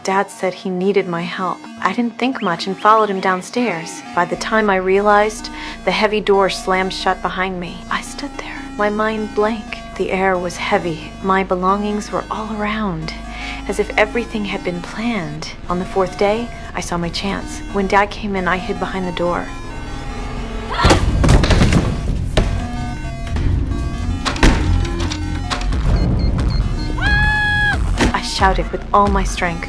Dad said he needed my help. I didn't think much and followed him downstairs. By the time I realized, the heavy door slammed shut behind me. I stood there, my mind blank. The air was heavy. My belongings were all around, as if everything had been planned. On the fourth day, I saw my chance. When Dad came in, I hid behind the door. I shouted with all my strength,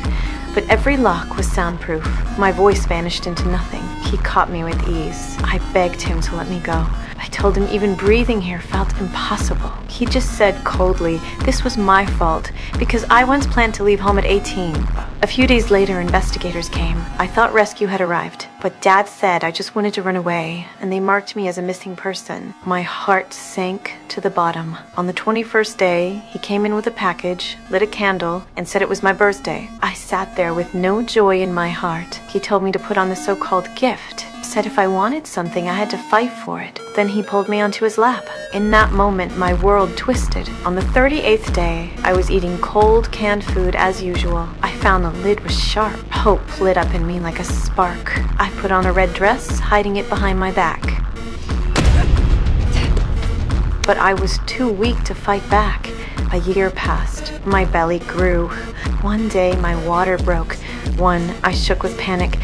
but every lock was soundproof. My voice vanished into nothing. He caught me with ease. I begged him to let me go. I told him even breathing here felt impossible. He just said coldly, this was my fault, because I once planned to leave home at 18. A few days later, investigators came. I thought rescue had arrived, but Dad said I just wanted to run away, and they marked me as a missing person. My heart sank to the bottom. On the 21st day, he came in with a package, lit a candle, and said it was my birthday. I sat there with no joy in my heart. He told me to put on the so-called gift. Said if I wanted something, I had to fight for it. Then he pulled me onto his lap. In that moment, my world twisted. On the 38th day, I was eating cold, canned food as usual. I found the lid was sharp. Hope lit up in me like a spark. I put on a red dress, hiding it behind my back. But I was too weak to fight back. A year passed. My belly grew. One day, my water broke. I shook with panic.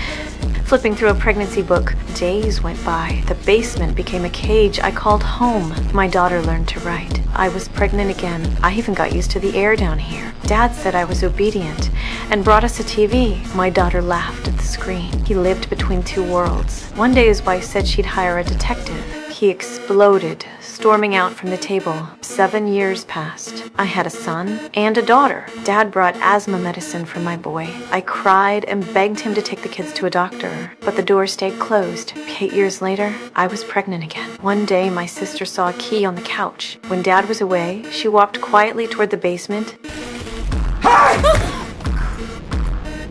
Flipping through a pregnancy book, days went by. The basement became a cage I called home. My daughter learned to write. I was pregnant again. I even got used to the air down here. Dad said I was obedient and brought us a TV. My daughter laughed at the screen. He lived between two worlds. One day his wife said she'd hire a detective. He exploded, storming out from the table. 7 years passed. I had a son and a daughter. Dad brought asthma medicine for my boy. I cried and begged him to take the kids to a doctor, but the door stayed closed. 8 years later, I was pregnant again. One day, my sister saw a key on the couch. When Dad was away, she walked quietly toward the basement. Hey!